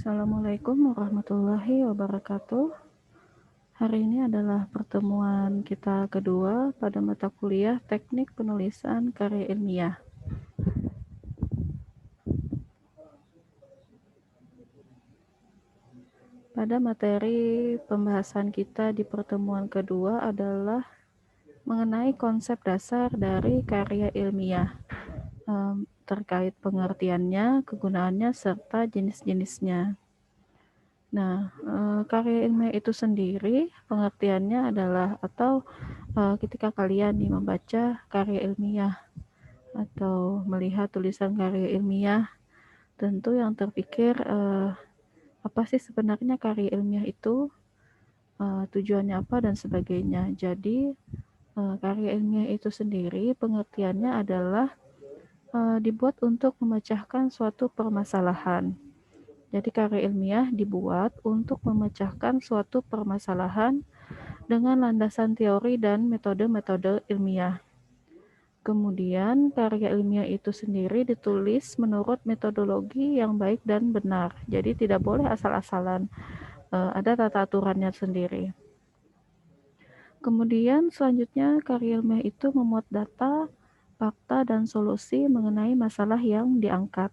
Assalamualaikum warahmatullahi wabarakatuh. Hari ini adalah pertemuan kita kedua pada mata kuliah Teknik Penulisan Karya Ilmiah. Pada materi pembahasan kita di pertemuan kedua adalah mengenai konsep dasar dari karya ilmiah, terkait pengertiannya, kegunaannya, serta jenis-jenisnya. Nah, karya ilmiah itu sendiri pengertiannya adalah ketika kalian membaca karya ilmiah atau melihat tulisan karya ilmiah, tentu yang terpikir apa sih sebenarnya karya ilmiah itu, tujuannya apa dan sebagainya. Jadi karya ilmiah itu sendiri pengertiannya adalah dibuat untuk memecahkan suatu permasalahan. Jadi karya ilmiah dibuat untuk memecahkan suatu permasalahan dengan landasan teori dan metode-metode ilmiah. Kemudian karya ilmiah itu sendiri ditulis menurut metodologi yang baik dan benar. Jadi tidak boleh asal-asalan, ada tata aturannya sendiri. Kemudian selanjutnya karya ilmiah itu memuat data, fakta, dan solusi mengenai masalah yang diangkat.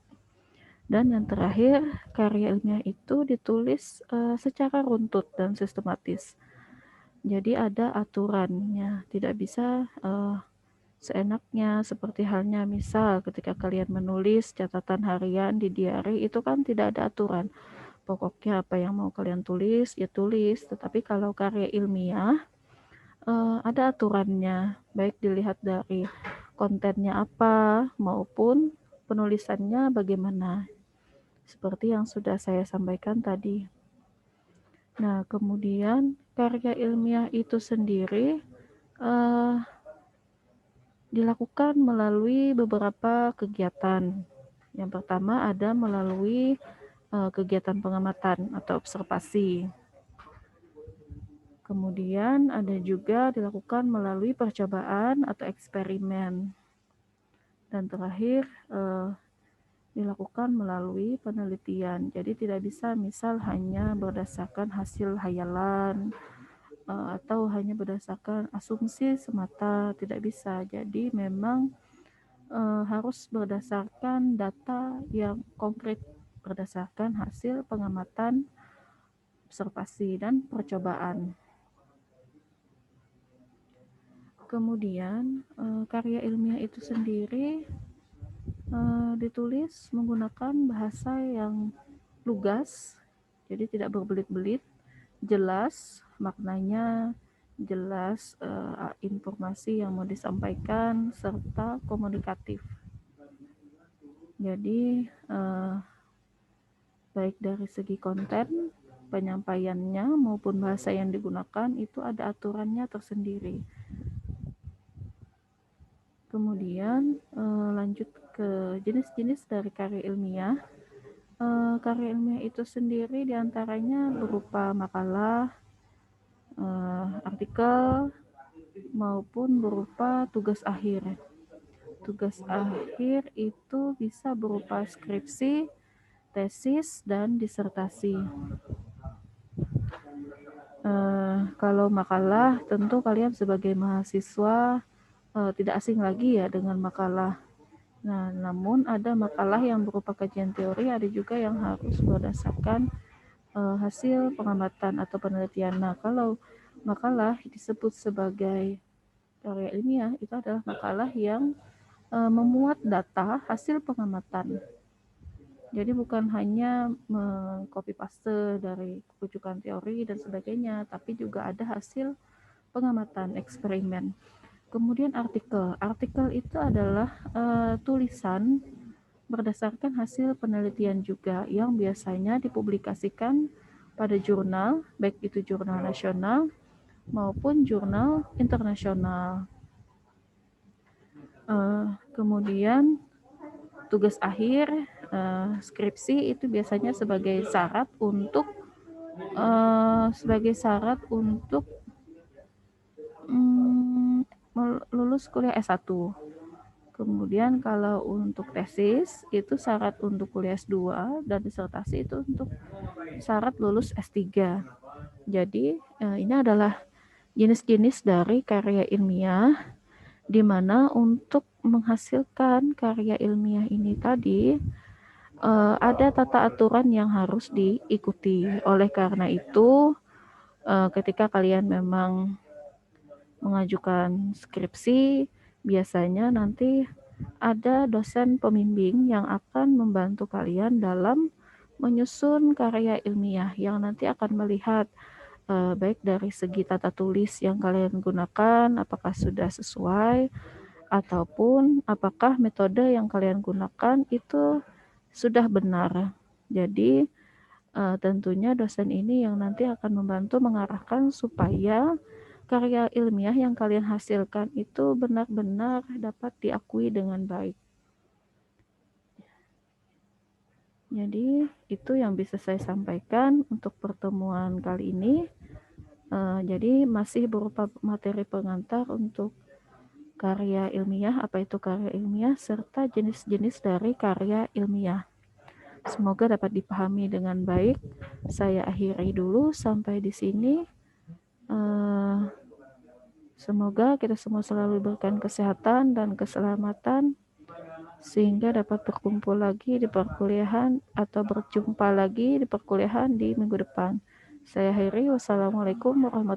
Dan yang terakhir, karya ilmiah itu ditulis secara runtut dan sistematis. Jadi ada aturannya, tidak bisa seenaknya, seperti halnya misal ketika kalian menulis catatan harian di diary, itu kan tidak ada aturan. Pokoknya apa yang mau kalian tulis, ya tulis. Tetapi kalau karya ilmiah, ada aturannya, baik dilihat dari kontennya apa maupun penulisannya bagaimana. Seperti yang sudah saya sampaikan tadi. Nah, kemudian karya ilmiah itu sendiri dilakukan melalui beberapa kegiatan. Yang pertama ada melalui kegiatan pengamatan atau observasi. Kemudian ada juga dilakukan melalui percobaan atau eksperimen. Dan terakhir dilakukan melalui penelitian. Jadi tidak bisa misal hanya berdasarkan hasil hayalan atau hanya berdasarkan asumsi semata, tidak bisa. Jadi memang harus berdasarkan data yang konkret, berdasarkan hasil pengamatan, observasi, dan percobaan. Kemudian karya ilmiah itu sendiri ditulis menggunakan bahasa yang lugas, jadi tidak berbelit-belit, jelas maknanya, jelas informasi yang mau disampaikan, serta komunikatif. Jadi baik dari segi konten penyampaiannya maupun bahasa yang digunakan itu ada aturannya tersendiri. Kemudian lanjut ke jenis-jenis dari karya ilmiah. Karya ilmiah itu sendiri diantaranya berupa makalah, artikel, maupun berupa tugas akhir. Tugas akhir itu bisa berupa skripsi, tesis, dan disertasi. Kalau makalah, tentu kalian sebagai mahasiswa tidak asing lagi ya dengan makalah. Nah, namun ada makalah yang berupa kajian teori, ada juga yang harus berdasarkan hasil pengamatan atau penelitian. Nah, kalau makalah disebut sebagai karya ilmiah, itu adalah makalah yang memuat data hasil pengamatan. Jadi bukan hanya mengcopy paste dari rujukan teori dan sebagainya, tapi juga ada hasil pengamatan eksperimen. Kemudian artikel. Artikel itu adalah tulisan berdasarkan hasil penelitian juga yang biasanya dipublikasikan pada jurnal, baik itu jurnal nasional maupun jurnal internasional. Kemudian tugas akhir, skripsi itu biasanya sebagai syarat untuk lulus kuliah S1. Kemudian kalau untuk tesis itu syarat untuk kuliah S2 dan disertasi itu untuk syarat lulus S3. Jadi ini adalah jenis-jenis dari karya ilmiah di mana untuk menghasilkan karya ilmiah ini tadi ada tata aturan yang harus diikuti. Oleh karena itu, ketika kalian memang mengajukan skripsi, biasanya nanti ada dosen pembimbing yang akan membantu kalian dalam menyusun karya ilmiah yang nanti akan melihat baik dari segi tata tulis yang kalian gunakan, apakah sudah sesuai, ataupun apakah metode yang kalian gunakan itu sudah benar. Jadi tentunya dosen ini yang nanti akan membantu mengarahkan supaya karya ilmiah yang kalian hasilkan itu benar-benar dapat diakui dengan baik. Jadi itu yang bisa saya sampaikan untuk pertemuan kali ini. Jadi masih berupa materi pengantar untuk karya ilmiah, apa itu karya ilmiah, serta jenis-jenis dari karya ilmiah. Semoga dapat dipahami dengan baik. Saya akhiri dulu sampai di sini. Semoga kita semua selalu diberikan kesehatan dan keselamatan sehingga dapat berkumpul lagi di perkuliahan atau berjumpa lagi di perkuliahan di minggu depan. Saya akhiri. Wassalamualaikum warahmatullahi wabarakatuh.